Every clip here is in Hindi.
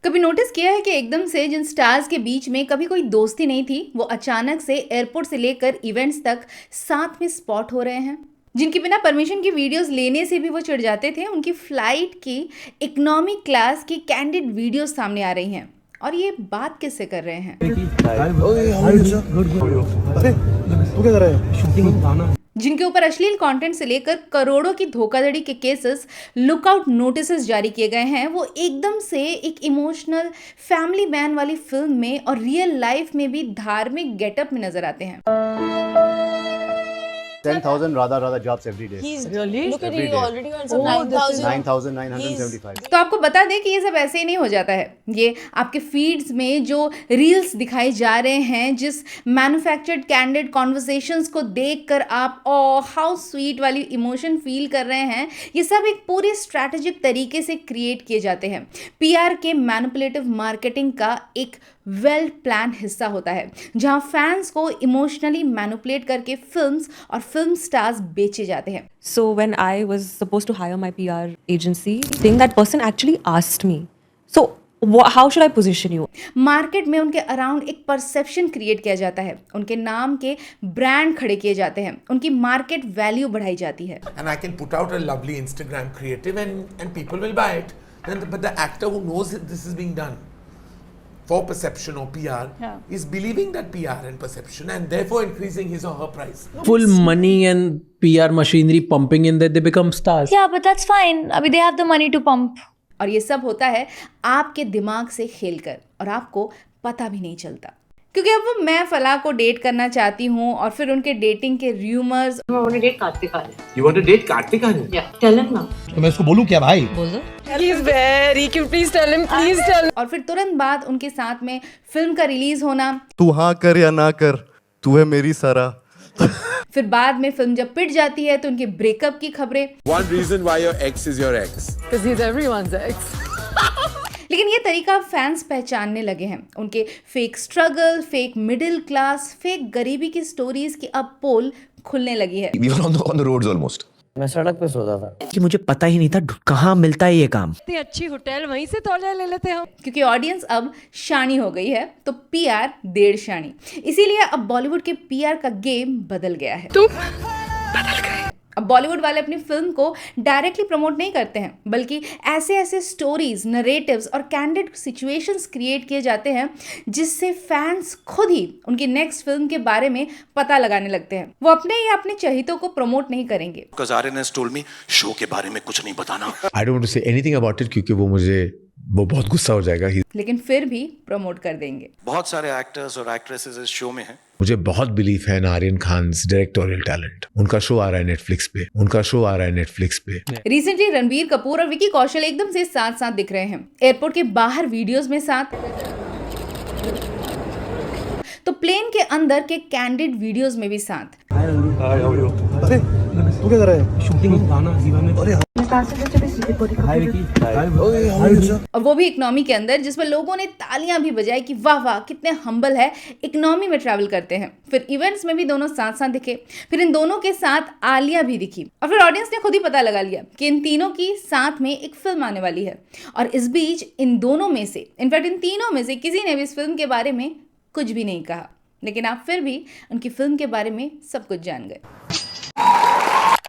कभी नोटिस किया है कि एकदम से जिन स्टार्स के बीच में कभी कोई दोस्ती नहीं थी, वो अचानक से एयरपोर्ट से लेकर इवेंट्स तक साथ में स्पॉट हो रहे हैं। जिनकी बिना परमिशन की वीडियोस लेने से भी वो चिढ़ जाते थे, उनकी फ्लाइट की इकोनॉमी क्लास की कैंडिड वीडियोस सामने आ रही हैं। और ये बात किससे कर रहे हैं? जिनके ऊपर अश्लील कंटेंट से लेकर करोड़ों की धोखाधड़ी के केसेस, लुकआउट नोटिसेस जारी किए गए हैं, वो एकदम से एक इमोशनल फैमिली मैन वाली फिल्म में और रियल लाइफ में भी धार्मिक गेटअप में नजर आते हैं। 10,000 Radha jobs every day. He's really? Look at Every he day. already earns 9,000. 9,975. तो आपको बता दें कि ये सब ऐसे ही नहीं हो जाता है। ये आपके फीड्स में जो रील्स दिखाए जा रहे हैं, जिस मैन्युफैक्चर्ड कैंडिड कॉन्वर्सेशंस को देखकर आप ओ हाउ स्वीट वाली इमोशन फील कर रहे हैं, ये सब एक पूरी स्ट्रैटेजिक तरीके से क्रिएट किए जाते हैं। पीआर के मैनिपुलेटिव मार्केटिंग का एक वेल प्लान हिस्सा होता है, जहां फैंस को इमोशनली मैनिपुलेट करके फिल्म्स और फिल्म स्टार्स बेचे जाते हैं। So when I was supposed to hire my PR agency, think that person actually asked me, so how should I position you? Market में उनके अराउंड एक परसेप्शन क्रिएट किया जाता है, उनके नाम के ब्रांड खड़े किए जाते हैं, उनकी मार्केट वैल्यू बढ़ाई जाती है। And I can put out a lovely Instagram creative and people will buy it. But the actor who knows that this is being done for perception or PR is believing that PR and perception and therefore increasing his or her price. Full money and PR machinery pumping in that they become stars. Yeah, but that's fine. Abhi they have the money to pump. और ये सब होता है आपके दिमाग से खेलकर, और आपको पता भी नहीं चलता। क्योंकि अब मैं फला को डेट करना चाहती हूँ और फिर उनके डेटिंग के rumours. I want to date Kartik Aaryan. You want to date Kartik Aaryan? Yeah, tell him now. तो मैं इसको बोलूं क्या भाई? He's very cute. Please tell him. Please tell him. और फिर तुरंत बाद उनके साथ में फिल्म का रिलीज होना। तू हाँ कर या ना कर, तू है मेरी सारा। फिर बाद में फिल्म जब पिट जाती है तो उनके ब्रेकअप की खबरें। One reason why your ex is your ex. Because he's everyone's ex. लेकिन ये तरीका फैंस पहचानने लगे हैं। उनके fake struggle, fake middle class, fake गरीबी की स्टोरीज की अब पोल खुलने लगी है। We were on the roads almost. मैं सड़क पे सोता था कि मुझे पता ही नहीं था कहाँ मिलता है ये काम। इतनी अच्छी होटल वहीं से तौलिया ले लेते हम। क्योंकि ऑडियंस अब शानी हो गई है, तो पीआर डेढ़ शानी। इसीलिए अब बॉलीवुड के पीआर का गेम बदल गया है। अब बॉलीवुड वाले अपनी फिल्म को डायरेक्टली प्रमोट नहीं करते हैं, बल्कि ऐसे ऐसे स्टोरीज, नरेटिव्स और कैंडिड सिचुएशंस क्रिएट किए जाते हैं जिससे फैंस खुद ही उनकी नेक्स्ट फिल्म के बारे में पता लगाने लगते हैं। वो अपने या अपने चहितों को प्रमोट नहीं करेंगे। Because Aryan has told me show के बारे में कुछ नहीं बताना। I don't want to say anything about it क्योंकि वो बहुत गुस्सा हो जाएगा। लेकिन फिर भी प्रमोट कर देंगे। बहुत सारे एक्टर्स और एक्ट्रेसेस इस शो में हैं। मुझे बहुत बिलीफ है इन आर्यन खान डायरेक्टोरियल टैलेंट। उनका शो आ रहा है नेटफ्लिक्स पे। रिसेंटली रणबीर कपूर और विकी कौशल एकदम से साथ साथ दिख रहे हैं, एयरपोर्ट के बाहर वीडियोस में साथ, तो प्लेन के अंदर के कैंडिड वीडियोस में भी साथ। अरे तू क्या कर रहा है? शूटिंग गाना जीवन में। अरे और वो भी इकोनॉमी के अंदर, जिसमें लोगों ने तालियां भी बजाई कि वाह वाह कितने हम्बल है, इकोनॉमी में ट्रैवल करते हैं। फिर इवेंट्स में भी दोनों साथ साथ दिखे। फिर इन दोनों के साथ आलिया भी दिखी, और फिर ऑडियंस ने खुद ही पता लगा लिया कि इन तीनों की साथ में एक फिल्म आने वाली है। और इस बीच इन दोनों में से, इनफैक्ट इन तीनों में से किसी ने भी इस फिल्म के बारे में कुछ भी नहीं कहा, लेकिन आप फिर भी उनकी फिल्म के बारे में सब कुछ जान गए।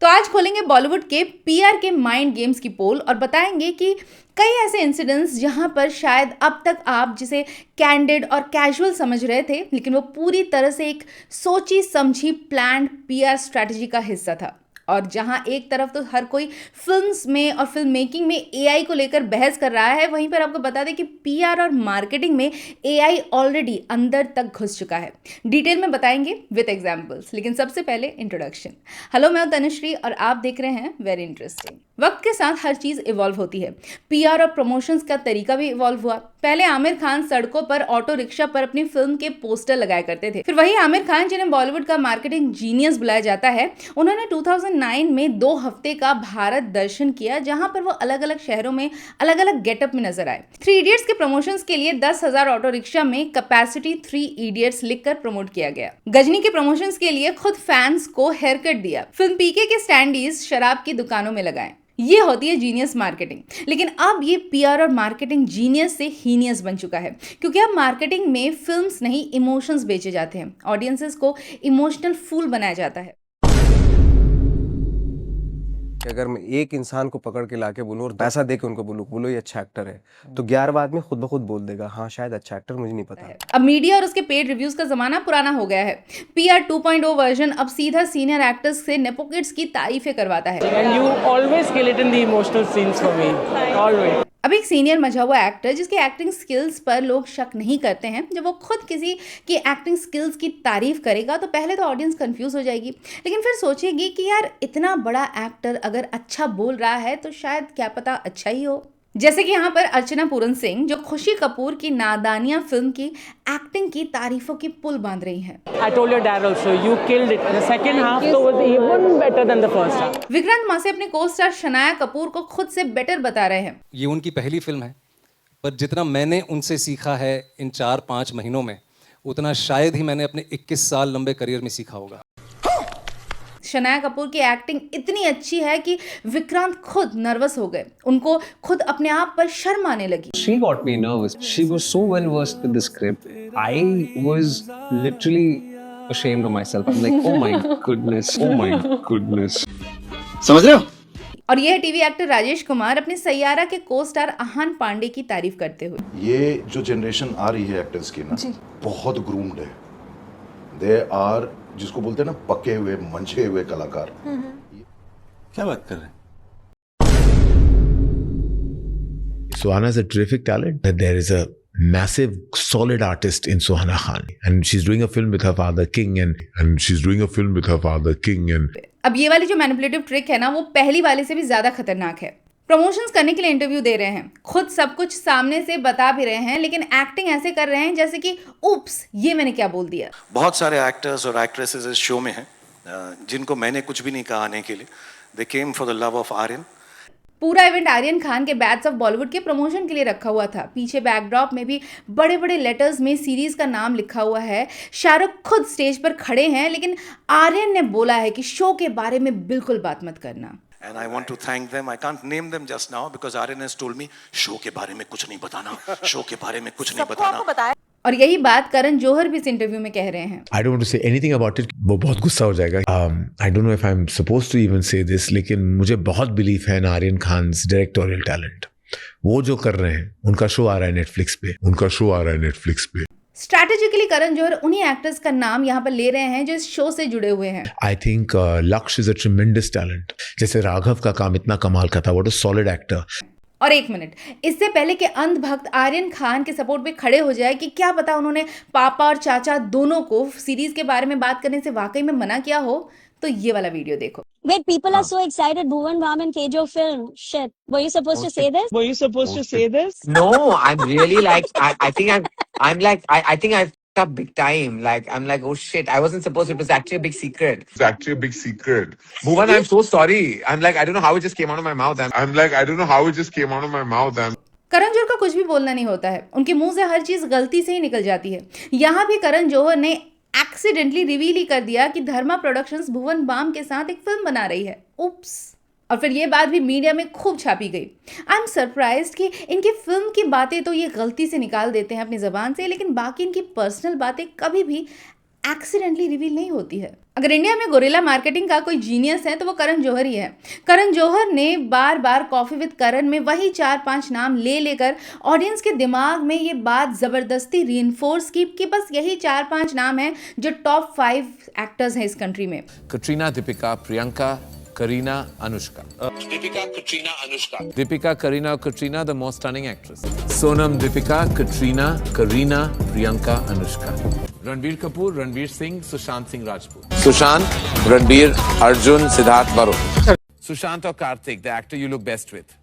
तो आज खोलेंगे बॉलीवुड के पीआर के माइंड गेम्स की पोल और बताएंगे कि कई ऐसे इंसिडेंट्स जहां पर शायद अब तक आप जिसे कैंडिड और कैजुअल समझ रहे थे, लेकिन वो पूरी तरह से एक सोची समझी प्लान्ड पीआर स्ट्रैटेजी का हिस्सा था। और जहां एक तरफ तो हर कोई फिल्म्स में और फिल्म मेकिंग में एआई को लेकर बहस कर रहा है, वहीं पर आपको बता दें कि पीआर और मार्केटिंग में एआई ऑलरेडी अंदर तक घुस चुका है। डिटेल में बताएंगे विद एग्जांपल्स, लेकिन सबसे पहले इंट्रोडक्शन। हेलो, मैं हूं तनुश्री और आप देख रहे हैं वेरी इंटरेस्टिंग। वक्त के साथ हर चीज इवॉल्व होती है। पीआर और प्रमोशंस का तरीका भी इवॉल्व हुआ। पहले आमिर खान सड़कों पर ऑटो रिक्शा पर अपनी फिल्म के पोस्टर लगाया करते थे। फिर वही आमिर खान, जिन्हें बॉलीवुड का मार्केटिंग जीनियस बुलाया जाता है, उन्होंने 2009 में 2 हफ्ते का भारत दर्शन किया, जहां पर वो अलग अलग शहरों में अलग अलग गेटअप में नजर आए। 3 इडियट्स के प्रमोशंस के लिए 10,000 ऑटो रिक्शा में कैपेसिटी 3 इडियट्स लिखकर प्रमोट किया गया। गजनी के प्रमोशंस के लिए खुद फैंस को हेयर कट दिया। फिल्म पीके के स्टैंडीज शराब की दुकानों में लगाए। ये होती है जीनियस मार्केटिंग। लेकिन अब ये पीआर और मार्केटिंग जीनियस से हीनियस बन चुका है, क्योंकि अब मार्केटिंग में फिल्म्स नहीं इमोशंस बेचे जाते हैं, ऑडियंसेस को इमोशनल फूल बनाया जाता है। कि अगर मैं एक इंसान को पकड़ के लाके बोलूँ और पैसा दे के उनको बोलो ये अच्छा एक्टर है, तो 11वां आदमी खुद ब खुद बोल देगा हाँ शायद अच्छा एक्टर, मुझे नहीं पता। अब मीडिया और उसके पेड रिव्यूज का जमाना पुराना हो गया है। पीआर 2.0 वर्जन अब सीधा सीनियर एक्टर्स से नेपो किड्स की तारीफें करवाता है। And you always kill it in the emotional scenes for me. Always. अब एक सीनियर मजा हुआ एक्टर जिसके एक्टिंग स्किल्स पर लोग शक नहीं करते हैं, जब वो खुद किसी की एक्टिंग स्किल्स की तारीफ करेगा तो पहले तो ऑडियंस कंफ्यूज हो जाएगी, लेकिन फिर सोचेगी कि यार इतना बड़ा एक्टर अगर अच्छा बोल रहा है तो शायद क्या पता अच्छा ही हो। जैसे कि यहाँ पर अर्चना पूरन सिंह जो खुशी कपूर की नादानियां फिल्म की एक्टिंग की तारीफों की पुल बांध रही हैं। I told your dad also, you killed it. The second half was even better than the first half. Vikrant मासे अपने को स्टार शनाया कपूर को खुद से बेटर बता रहे हैं। ये उनकी पहली फिल्म है, पर जितना मैंने उनसे सीखा है इन 4-5 महीनों में, उतना शायद ही मैंने अपने 21 साल लंबे करियर में सीखा होगा। शनाया कपूर की एक्टिंग इतनी अच्छी है कि विक्रांत खुद नर्वस हो गए, उनको खुद अपने आप पर शर्म आने लगी। She got me nervous. She was so well versed with the script. I was literally ashamed of myself. I'm like, oh my goodness, oh my goodness. समझ रहे हो? और यह टीवी एक्टर राजेश कुमार अपने सैयारा के को स्टार आहान पांडे की तारीफ करते हुए, ये जो जनरेशन आ रही है एक्टर्स की ना, बहुत ग्रूम्ड है। दे आर, जिसको बोलते हैं ना पके हुए मंचे हुए कलाकार। क्या बात कर रहे हैं? Suhana is a terrific talent. There is a massive, solid artist in Suhana Khan, and she's doing a film with her father King, and she's doing a film with her father King, and अब ये वाली जो मैनिपुलेटिव ट्रिक है ना, वो पहली वाले से भी ज्यादा खतरनाक है। प्रमोशंस करने के लिए इंटरव्यू दे रहे हैं, खुद सब कुछ सामने से बता भी रहे हैं, लेकिन एक्टिंग ऐसे कर रहे हैं जैसे कि उप्स ये मैंने क्या बोल दिया। बहुत सारे एक्टर्स और एक्ट्रेसेस इस शो में हैं जिनको मैंने कुछ भी नहीं कहा आने के लिए। They came for the love of Aryan. पूरा इवेंट आर्यन खान के बैट्स ऑफ बॉलीवुड के प्रमोशन के लिए रखा हुआ था। पीछे बैकड्रॉप में भी बड़े बड़े लेटर्स में सीरीज का नाम लिखा हुआ है। शाहरुख खुद स्टेज पर खड़े हैं, लेकिन आर्यन ने बोला है कि शो के बारे में बिल्कुल बात मत करना। And I want to thank them. I can't name them just now because Aryan has told me show के बारे में कुछ नहीं बताना, शो के बारे में कुछ नहीं बताना। और यही बात करण जौहर भी इस इंटरव्यू में कह रहे हैं। I don't want to say anything about it. वो बहुत गुस्सा हो जाएगा। I don't know if I'm supposed to even say this, लेकिन मुझे बहुत बिलीफ है इन आर्यन खान्स डायरेक्टोरियल टैलेंट। वो जो कर रहे हैं, उनका शो आ रहा है नेटफ्लिक्स पे। स्ट्रैटेजिकली करण जौहर उन्हीं एक्टर्स का नाम यहाँ पर ले रहे हैं जो इस शो से जुड़े हुए हैं। I think लक्ष्य is a tremendous talent. जैसे राघव का काम इतना कमाल का था, what a solid actor. और एक मिनट, इससे पहले कि अंध भक्त आर्यन खान के सपोर्ट पे खड़े हो जाए कि क्या पता उन्होंने पापा और चाचा दोनों को सीरीज के बारे में बात करने से वाकई में मना किया हो, तो ये वाला वीडियो देखो। Wait, people are so excited. Bhuvan Bam and Kejo film. Shit. Were you supposed to say this? Were you supposed to say this? No, I'm really like, I think I think I've f***ed up big time. Like, I'm like, oh shit, I wasn't supposed to. It was actually a big secret. Bhuvan, I'm so sorry. I'm like, I don't know how it just came out of my mouth. Karan Johar का कुछ भी बोलना नहीं होता है, उनके मुंह से हर चीज गलती से ही निकल जाती है। यहाँ भी करण जौहर ने एक्सीडेंटली रिवील ही कर दिया कि धर्मा प्रोडक्शंस भुवन बाम के साथ एक फिल्म बना रही है। उप्स। और फिर ये बात भी मीडिया में खूब छापी गई। आई एम सरप्राइज्ड कि इनकी फिल्म की बातें तो ये गलती से निकाल देते हैं अपनी ज़बान से, लेकिन बाकी इनकी पर्सनल बातें कभी भी एक्सीडेंटली रिवील नहीं होती है। अगर इंडिया में गोरिल्ला मार्केटिंग का कोई जीनियस है तो वो करण जौहर ही है। करण जौहर ने बार बार कॉफी विद करण में वही 4-5 नाम ले लेकर ऑडियंस के दिमाग में ये बात ज़बरदस्ती रीइंफोर्स की कि बस यही 4-5 नाम हैं जो टॉप 5 एक्टर्स हैं इस कंट्री में। Katrina, Deepika, Priyanka, Kareena, Anushka. Deepika, Katrina, Anushka. Deepika, Kareena, Katrina, the most stunning actress. Sonam, Deepika, Katrina, Kareena, Priyanka, Anushka. Ranbir Kapoor, Ranveer Singh, Sushant Singh Rajput. Sushant, Ranbir, Arjun, Siddharth, Varun. Sushant or Karthik, the actor you look best with.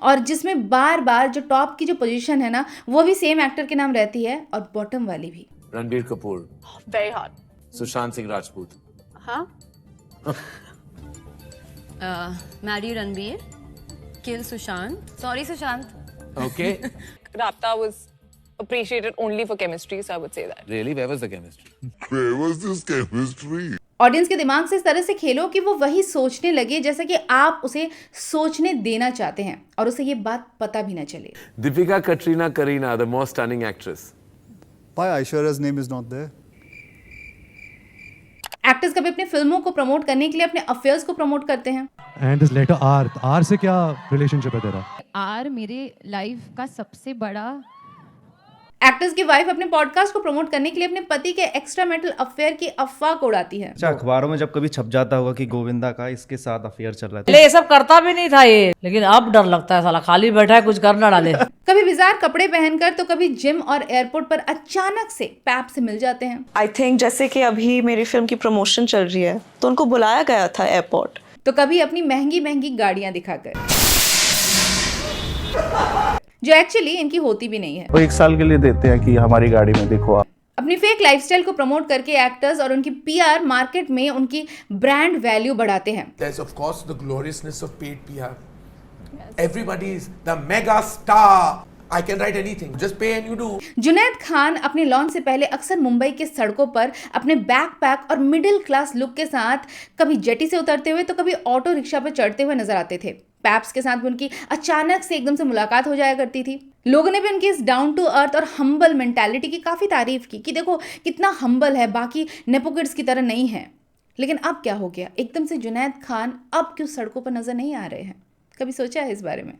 और जिसमें बार बार जो टॉप की जो पोजीशन है ना, वो भी सेम एक्टर के नाम रहती है और बॉटम वाली भी। Ranbir Kapoor. Very hot. Sushant Singh Rajput. Huh? Marry Ranbir, kill Sushant. Sorry, Sushant. Okay. Rapta was appreciated only for chemistry, so I would say that. Really? Where was the chemistry? Where was this chemistry? Audience के दिमाग से इस तरह से खेलो कि वो वही सोचने लगे जैसा कि आप उसे सोचने देना चाहते हैं और उसे ये बात पता भी ना चले। Deepika, Katrina, Kareena, the most stunning actress. Why Aishwarya's name is not there? Actors कभी अपनी फिल्मों को प्रमोट करने के लिए अपने अफेयर्स को प्रमोट करते हैं। And this letter R, R से क्या रिलेशनशिप है तेरा? आर मेरे लाइफ का सबसे बड़ा। एक्टर्स की वाइफ अपने पॉडकास्ट को प्रमोट करने के लिए अपने पति के एक्स्ट्रा मैरिटल अफेयर की अफवाह को उड़ाती है। अच्छा, अखबारों में जब कभी छप जाता होगा कि गोविंदा का इसके साथ अफेयर चल रहा है। पहले ये सब करता भी नहीं था ये, लेकिन अब डर लगता है, साला खाली बैठा है कुछ कर ना डाले। कभी बिजार कपड़े पहनकर तो कभी जिम और एयरपोर्ट पर अचानक से पैप से मिल जाते हैं। आई थिंक जैसे कि अभी मेरी फिल्म की प्रमोशन चल रही है तो उनको बुलाया गया था एयरपोर्ट। तो कभी अपनी महंगी महंगी गाड़ियां दिखाकर, जो एक्चुअली इनकी होती भी नहीं है। वो 1 साल के लिए देते हैं कि हमारी गाड़ी में देखो आप। अपनी फेक लाइफस्टाइल को प्रमोट करके एक्टर्स और उनकी पीआर मार्केट में उनकी ब्रांड वैल्यू बढ़ाते हैं। There's of course the gloriousness of paid PR. Everybody is the mega star. I can write anything. Just pay and you do. Junaid Khan अपने लॉन्च से पहले अक्सर मुंबई के सड़कों पर अपने बैकपैक और मिडिल क्लास लुक के साथ कभी जेटी से उतरते हुए तो कभी ऑटो रिक्शा पर चढ़ते हुए नजर आते थे। पैप्स के साथ भी उनकी अचानक से एकदम से मुलाकात हो जाया करती थी। लोगों ने भी उनकी इस डाउन टू अर्थ और हम्बल मेंटालिटी की काफी तारीफ की कि देखो कितना हम्बल है, बाकी नेपो किड्स की तरह नहीं है। लेकिन अब क्या हो गया, एकदम से जुनैद खान अब क्यों सड़कों पर नजर नहीं आ रहे हैं? कभी सोचा है इस बारे में?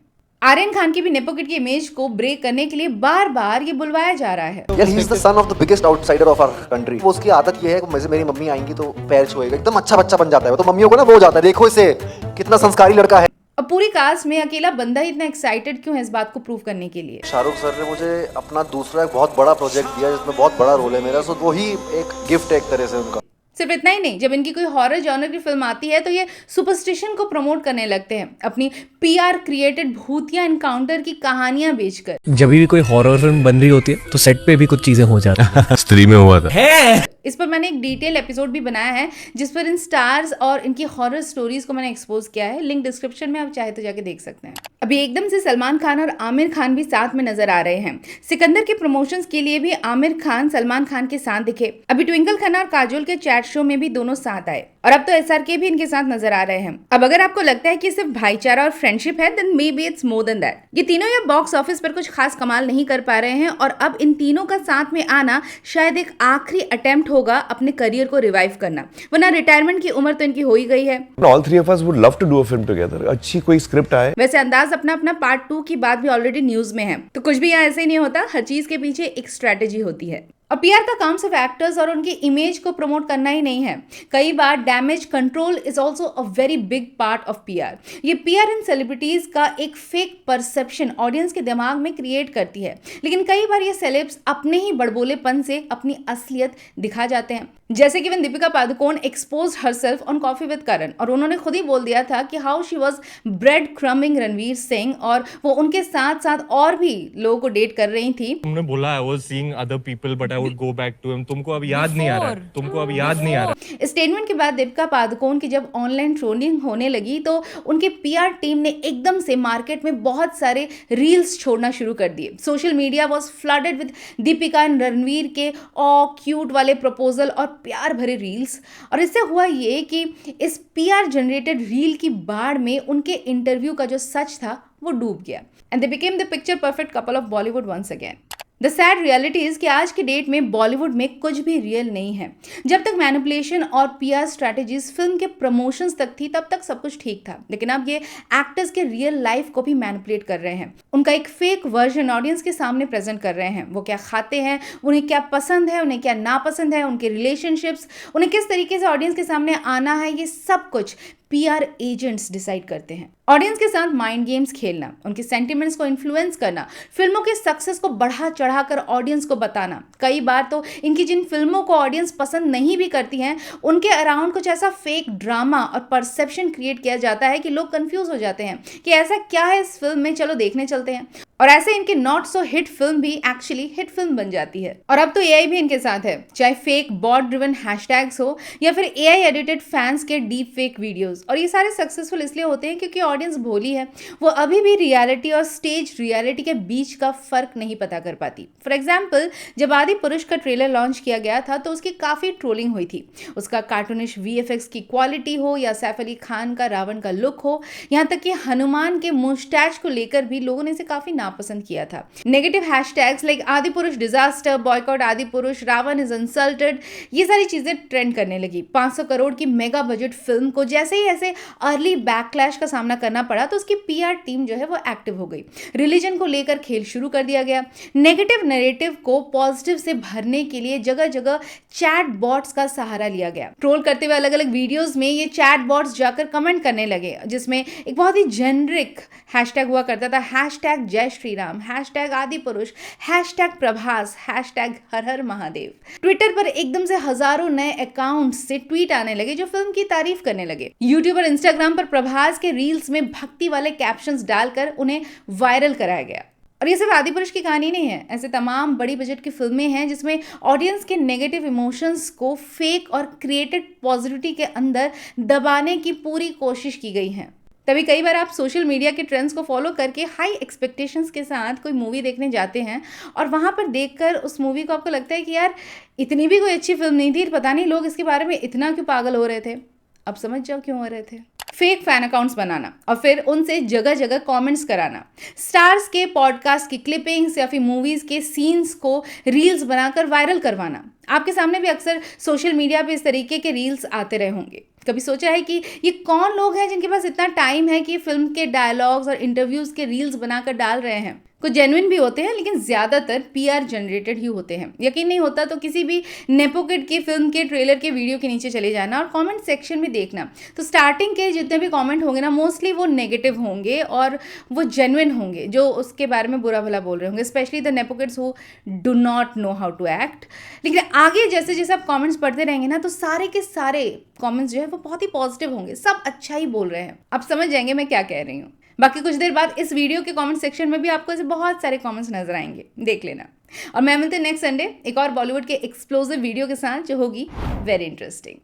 आर्यन खान की भी नेपो किड की इमेज को ब्रेक करने के लिए बार बार ये बुलवाया जा रहा है। Yes, he is the son of the biggest outsider of our country. वो उसकी आदत ये है कि मेरी मम्मी आएंगी तो पैर छुएगा, एकदम अच्छा बच्चा बन जाता है। तो मम्मियों को ना वो हो जाता है, देखो इसे कितना संस्कारी लड़का है। अब पूरी कास्ट में अकेला बंदा ही इतना एक्साइटेड क्यों है इस बात को प्रूव करने के लिए? शाहरुख सर ने मुझे अपना दूसरा एक बहुत बड़ा प्रोजेक्ट दिया जिसमें बहुत बड़ा रोल है मेरा, सो वही एक गिफ्ट है एक तरह से उनका। सिर्फ इतना ही नहीं, जब इनकी कोई हॉरर जॉनर की फिल्म आती है तो ये सुपरस्टिशन को प्रमोट करने लगते हैं, अपनी पीआर क्रिएटेड भूतिया एनकाउंटर की कहानियां बेचकर। जब भी कोई हॉरर फिल्म बन रही होती है तो सेट पे भी कुछ चीजें हो जाती हैं। स्त्री में हुआ था। इस पर मैंने एक डिटेल एपिसोड भी बनाया है जिस पर इन स्टार्स और इनकी हॉरर स्टोरीज को मैंने एक्सपोज किया है। लिंक डिस्क्रिप्शन में आप चाहे तो जाके देख सकते हैं। अभी एकदम से सलमान खान और आमिर खान भी साथ में नजर आ रहे हैं। सिकंदर के प्रमोशंस के लिए भी आमिर खान सलमान खान के साथ दिखे। अभी ट्विंकल खन्ना और काजोल के चैट शो में भी दोनों साथ आए और अब तो एसआरके भी इनके साथ नजर आ रहे हैं। अब अगर आपको लगता है कि सिर्फ भाईचारा और फ्रेंडशिप है, then maybe it's more than that. ये तीनों या बॉक्स ऑफिस पर कुछ खास कमाल नहीं कर पा रहे हैं और अब इन तीनों का साथ में आना शायद एक आखिरी अटेम्प्ट होगा अपने करियर को रिवाइव करना, वरना रिटायरमेंट की उम्र तो इनकी हो ही गई है। All three of us would love to do a film together. अच्छी कोई स्क्रिप्ट आए। वैसे अंदाज अपना अपना पार्ट 2 की बात भी ऑलरेडी न्यूज में है, तो कुछ भी यहाँ ऐसे ही नहीं होता, हर चीज के पीछे एक स्ट्रेटेजी होती है। और पीआर का काम सिर्फ एक्टर्स और उनकी इमेज को प्रमोट करना ही नहीं है, कई बार damage control is also a very big part of PR. ये पीआर इन सेलिब्रिटीज का एक फेक परसेप्शन ऑडियंस के दिमाग में क्रिएट करती है, लेकिन कई बार ये सेलेब्स अपने ही बड़बोलेपन से अपनी असलियत दिखा जाते हैं। जैसे कि when Deepika Padukone exposed herself on coffee with Karan और उन्होंने खुद ही बोल दिया था कि how she was bread crumbing Ranveer Singh और वो उनके साथ साथ और भी लोगों को डेट कर रही थी। तुमने बोला I was seeing other people but I would go back to him. तुमको अब याद नहीं आ रहा है, तुमको अब याद नहीं आ रहा। स्टेटमेंट के बाद दीपिका पादुकोण की जब ऑनलाइन ट्रोलिंग होने लगी तो उनके पीआर टीम ने एकदम से मार्केट में बहुत सारे रील्स छोड़ना शुरू कर दिए। Social media was flooded with Deepika and Ranveer के क्यूट वाले प्रपोजल और प्यार भरे रील्स। और इससे हुआ ये कि इस पीआर जनरेटेड रील की बाढ़ में उनके इंटरव्यू का जो सच था वो डूब गया and they became the picture perfect couple of Bollywood once again. The sad reality is कि आज की डेट में बॉलीवुड में कुछ भी रियल नहीं है। जब तक मैनिपुलेशन और पीआर स्ट्रैटेजीज फिल्म के प्रमोशंस तक थी तब तक सब कुछ ठीक था, लेकिन अब ये एक्टर्स के रियल लाइफ को भी मैनिपुलेट कर रहे हैं, उनका एक फेक वर्जन ऑडियंस के सामने प्रेजेंट कर रहे हैं। वो क्या खाते हैं, उन्हें क्या पसंद है, उन्हें क्या नापसंद है, उनके रिलेशनशिप्स, उन्हें किस तरीके से ऑडियंस के सामने आना है, ये सब कुछ पीआर एजेंट्स डिसाइड करते हैं। ऑडियंस के साथ माइंड गेम्स खेलना, उनके सेंटिमेंट्स को इन्फ्लुएंस करना, फिल्मों के सक्सेस को बढ़ा चढ़ाकर ऑडियंस को बताना। कई बार तो इनकी जिन फिल्मों को ऑडियंस पसंद नहीं भी करती हैं, उनके अराउंड कुछ ऐसा फेक ड्रामा और परसेप्शन क्रिएट किया जाता है कि लोग कंफ्यूज हो जाते हैं कि ऐसा क्या है इस फिल्म में, चलो देखने चलते हैं। और ऐसे इनकी नॉट सो हिट फिल्म भी एक्चुअली हिट फिल्म बन जाती है। और अब तो एआई भी इनके साथ है, चाहे फेक बॉट ड्रिवन हैशटैग्स हो या फिर एआई एडिटेड फैंस के डीप फेक वीडियोस। और ये सारे सक्सेसफुल इसलिए होते हैं क्योंकि ऑडियंस भोली है, वो अभी भी रियलिटी और स्टेज रियलिटी के बीच का फर्क नहीं पता कर पाती। फॉर एग्जाम्पल, जब आदि पुरुष का ट्रेलर लॉन्च किया गया था तो उसकी काफी ट्रोलिंग हुई थी। उसका कार्टूनिश वीएफएक्स की क्वालिटी हो या सैफ अली खान का रावण का लुक हो, यहाँ तक कि हनुमान के मुस्टैच को लेकर भी लोगों ने इसे काफी नापसंद किया था। नेगेटिव हैशटैग्स लाइक आदि पुरुष डिजास्टर, बॉयकॉट आदि पुरुष, रावण इज इंसल्टेड, ये सारी चीजें ट्रेंड करने लगी। 500 करोड़ की मेगा बजट फिल्म को जैसे ही ऐसे अर्ली बैकलैश का सामना करना पड़ा तो उसकी पीआर टीम जो है वो एक्टिव हो गई। रिलीजन को लेकर खेल शुरू कर दिया गया। नेगेटिव नैरेटिव को पॉजिटिव से भरने के लिए जगह जगह चैट बॉट्स का सहारा लिया गया। ट्रोल करते हुए अलग अलग वीडियोस में ये चैट बॉट्स जाकर कमेंट करने लगे, जिसमें एक बहुत ही जेनरिक हैशटैग हुआ करता था, हैशटैग जय श्री राम, हैशटैग आदि पुरुष, हैशटैग प्रभास, हैशटैग हर हर महादेव। ट्विटर पर एकदम से हजारों नए अकाउंट से ट्वीट आने लगे जो फिल्म की तारीफ करने लगे। यूट्यूब और इंस्टाग्राम पर प्रभास के रील्स में भक्ति वाले कैप्शंस डालकर उन्हें वायरल कराया गया। और ये सिर्फ आदि पुरुष की कहानी नहीं है, ऐसे तमाम बड़ी बजट की फिल्में हैं जिसमें ऑडियंस के नेगेटिव इमोशंस को फेक और क्रिएटेड पॉजिटिविटी के अंदर दबाने की पूरी कोशिश की गई है। तभी कई बार आप सोशल मीडिया के ट्रेंड्स को फॉलो करके हाई एक्सपेक्टेशंस के साथ कोई मूवी देखने जाते हैं और वहाँ पर देखकर उस मूवी को आपको लगता है कि यार इतनी भी कोई अच्छी फिल्म नहीं थी, पता नहीं लोग इसके बारे में इतना क्यों पागल हो रहे थे। अब समझ जाओ क्यों हो रहे थे। फेक फैन अकाउंट्स बनाना और फिर उनसे जगह जगह कमेंट्स कराना, स्टार्स के पॉडकास्ट की क्लिपिंग्स या फिर मूवीज के सीन्स को रील्स बनाकर वायरल करवाना। आपके सामने भी अक्सर सोशल मीडिया पे इस तरीके के रील्स आते रहे होंगे। कभी सोचा है कि ये कौन लोग हैं जिनके पास इतना टाइम है कि फिल्म के डायलॉग्स और इंटरव्यूज के रील्स बनाकर डाल रहे हैं? कुछ जेन्युइन भी होते हैं लेकिन ज्यादातर पीआर जनरेटेड ही होते हैं। यकीन नहीं होता तो किसी भी नेपोकिड की फिल्म के ट्रेलर के वीडियो के नीचे चले जाना और कमेंट सेक्शन में देखना, तो स्टार्टिंग के जितने भी कमेंट होंगे ना, मोस्टली वो नेगेटिव होंगे और वो जेन्युइन होंगे, जो उसके बारे में बुरा भला बोल रहे होंगे, specially the nepo kids who do not know how to act. लेकिन आगे जैसे जैसे आप कमेंट्स पढ़ते रहेंगे ना, तो सारे के सारे कमेंट्स जो है वो बहुत ही पॉजिटिव होंगे, सब अच्छा ही बोल रहे हैं। आप समझ जाएंगे मैं क्या कह रही हूँ। बाकी कुछ देर बाद इस वीडियो के कमेंट सेक्शन में भी आपको ऐसे बहुत सारे कमेंट्स नजर आएंगे, देख लेना। और मैं मिलते हैं नेक्स्ट संडे एक और बॉलीवुड के एक्सप्लोसिव वीडियो के साथ जो होगी वेरी इंटरेस्टिंग।